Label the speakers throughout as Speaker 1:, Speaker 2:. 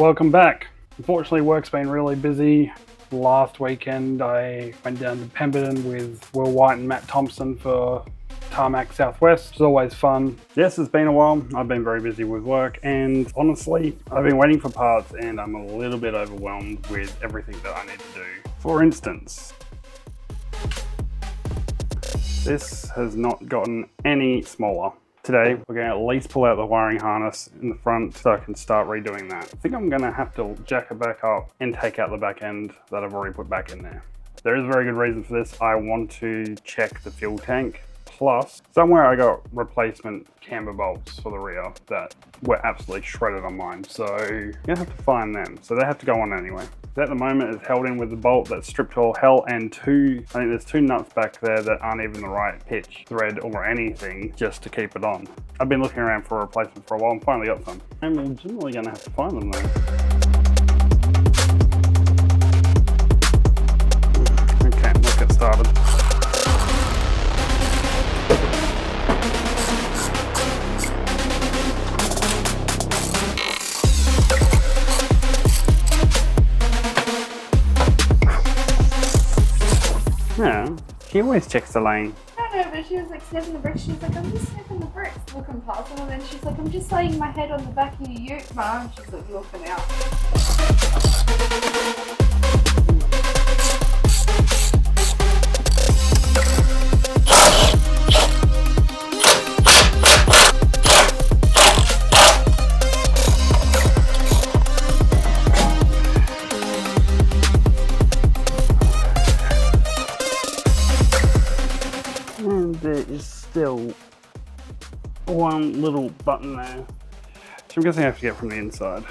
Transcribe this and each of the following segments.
Speaker 1: Welcome back. Unfortunately, work's been really busy. Last weekend I went down to Pemberton with Will White and Matt Thompson for Tarmac Southwest. It's always fun. Yes, it's been a while. I've been very busy with work, and honestly, I've been waiting for parts and I'm a little bit overwhelmed with everything that I need to do. For instance, this has not gotten any smaller. Today, we're going to at least pull out the wiring harness in the front so I can start redoing that. I think I'm going to have to jack it back up and take out the back end that I've already put back in there. There is a very good reason for this. I want to check the fuel tank. Plus, somewhere I got replacement camber bolts for the rear that were absolutely shredded on mine. So I'm going to have to find them. So they have to go on anyway. At the moment, it's held in with the bolt that's stripped to all hell, and I think there's two nuts back there that aren't even the right pitch, thread, or anything just to keep it on. I've been looking around for a replacement for a while and finally got some. I'm legitimately going to have to find them though. Okay, let's get started. Yeah, she always checks the lane.
Speaker 2: I don't know, but she was like sniffing the bricks. She's like, I'm just sniffing the bricks, looking past them. And then she's like, I'm just laying my head on the back of your ute, Mum. She's like, looking out.
Speaker 1: There is still one little button there, so I'm guessing I have to get from the inside.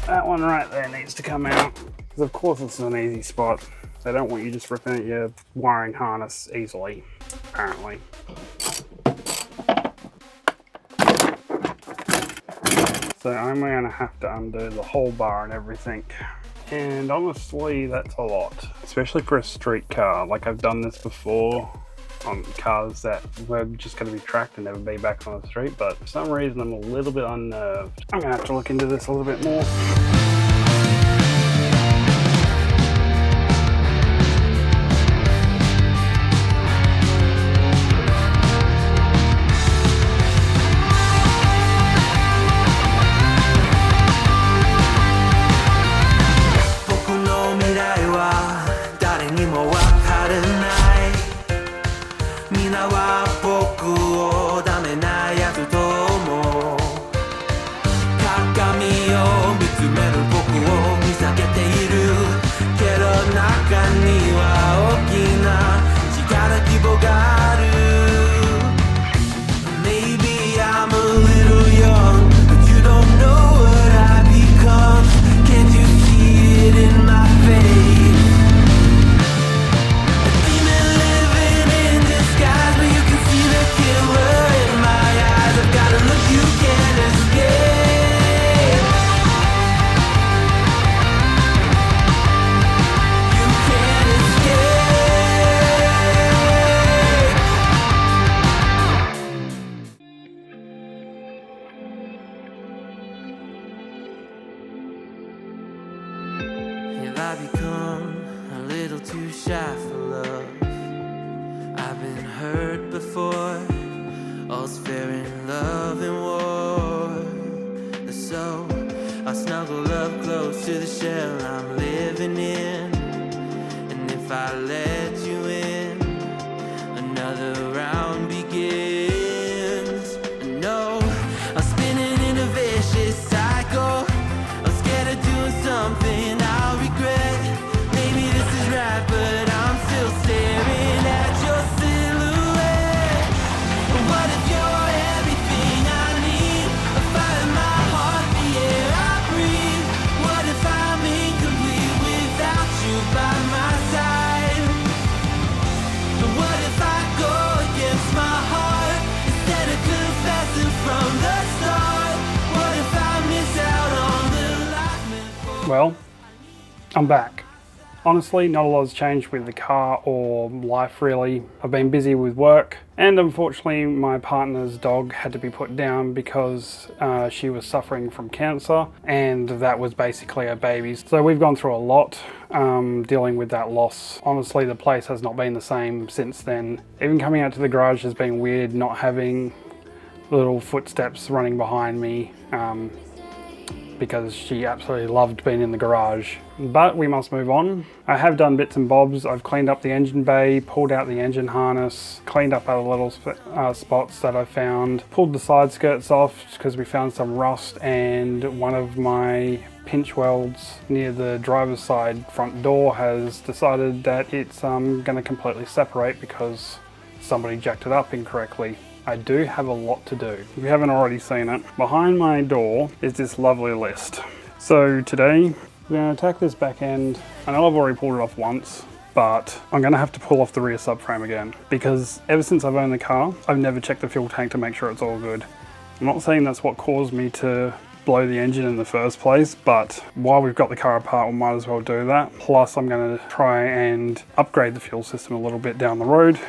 Speaker 1: That one right there needs to come out, because of course it's an easy spot. They don't want you just ripping at your wiring harness easily, apparently. So I'm going to have to undo the whole bar and everything. And honestly, that's a lot, especially for a street car. Like, I've done this before on cars that were just going to be tracked and never be back on the street, but for some reason I'm a little bit unnerved. I'm going to have to look into this a little bit more.
Speaker 3: Have I become a little too shy for love? I've been hurt before. All's fair in love and war. So I snuggle up close to the shell I'm living in. And if I let you in, another round begins. No, I'm spinning in a vicious cycle. I'm scared of doing something I'll regret. Maybe this is right, but I'm still staring at your silhouette. What if you're everything I need? I find my heart, the air I breathe. What if I'm incomplete without you by my side? What if I go against my heart instead of confessing from the start? What if I miss out on the life meant for?
Speaker 1: Well, I'm back. Honestly, not a lot has changed with the car or life really. I've been busy with work, and unfortunately my partner's dog had to be put down because she was suffering from cancer, and that was basically her baby. So we've gone through a lot dealing with that loss. Honestly, the place has not been the same since then. Even coming out to the garage has been weird, not having little footsteps running behind me, because she absolutely loved being in the garage. But we must move on. I have done bits and bobs. I've cleaned up the engine bay, pulled out the engine harness, cleaned up other little spots that I found, pulled the side skirts off because we found some rust, and one of my pinch welds near the driver's side front door has decided that it's going to completely separate because somebody jacked it up incorrectly. I do have a lot to do. If you haven't already seen it, behind my door is this lovely list. So today, we're going to attack this back end. I know I've already pulled it off once, but I'm going to have to pull off the rear subframe again, because ever since I've owned the car, I've never checked the fuel tank to make sure it's all good. I'm not saying that's what caused me to blow the engine in the first place, but while we've got the car apart, we might as well do that. Plus, I'm going to try and upgrade the fuel system a little bit down the road,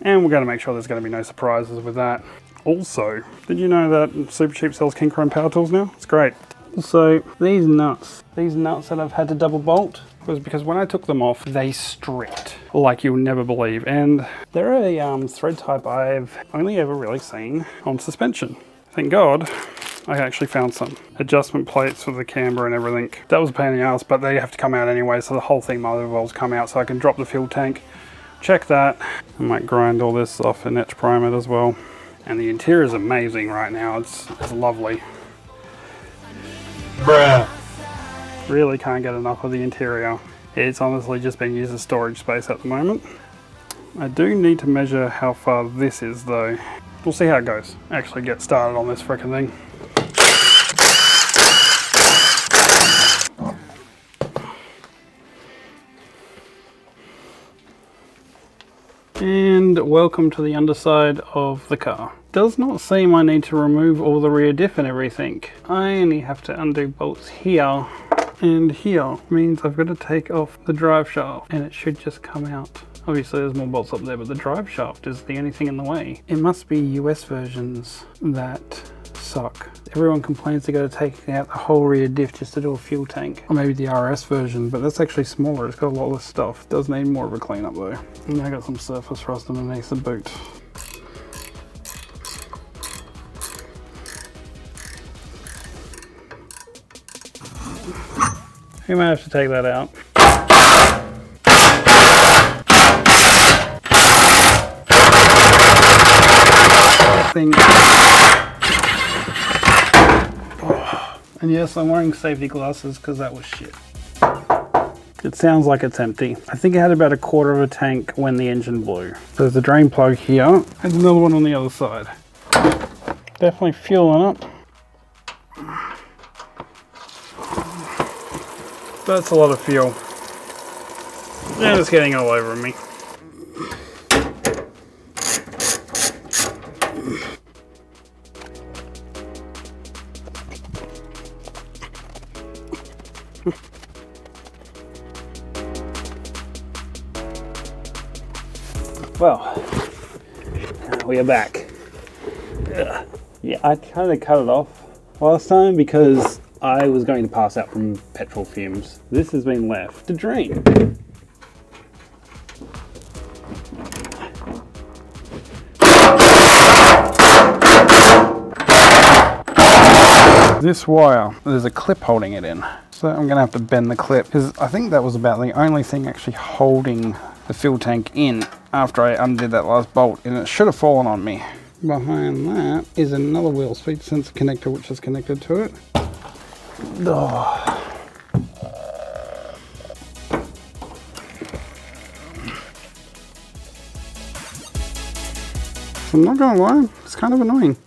Speaker 1: and we're going to make sure there's going to be no surprises with that. Also, did you know that Super Cheap sells king chrome power tools now? It's great. So these nuts that I've had to double bolt was because when I took them off, they stripped like you'll never believe. And they're a thread type I've only ever really seen on suspension. Thank God I actually found some adjustment plates for the camber and everything. That was a pain in the ass, but they have to come out anyway, so the whole thing might as well come out so I can drop the fuel tank. Check that. I might grind all this off and etch prime it as well. And the interior is amazing right now. It's lovely. Bruh. Really can't get enough of the interior. It's honestly just being used as storage space at the moment. I do need to measure how far this is though. We'll see how it goes. Actually get started on this frickin' thing. And welcome to the underside of the car. Does not seem I need to remove all the rear diff and everything. I only have to undo bolts here and here. Means I've got to take off the drive shaft and it should just come out. Obviously there's more bolts up there, but the drive shaft is the only thing in the way. It must be US versions that suck. Everyone complains they got to take out the whole rear diff just to do a fuel tank. Or maybe the RS version, but that's actually smaller. It's got a lot less stuff. It does need more of a cleanup though. And I got some surface rust underneath the boot. You might have to take that out. Thing. And yes, I'm wearing safety glasses because that was shit. It sounds like it's empty. I think it had about 1/4 of a tank when the engine blew. There's the drain plug here and another one on the other side. Definitely fueling up. That's a lot of fuel. And it's getting all over me. Well, we are back. Yeah, I kind of cut it off last time because I was going to pass out from petrol fumes. This has been left to drain. This wire, there's a clip holding it in. So I'm gonna have to bend the clip because I think that was about the only thing actually holding the fuel tank in after I undid that last bolt, and it should have fallen on me. Behind that is another wheel speed sensor connector which is connected to it. Oh. I'm not gonna lie, it's kind of annoying.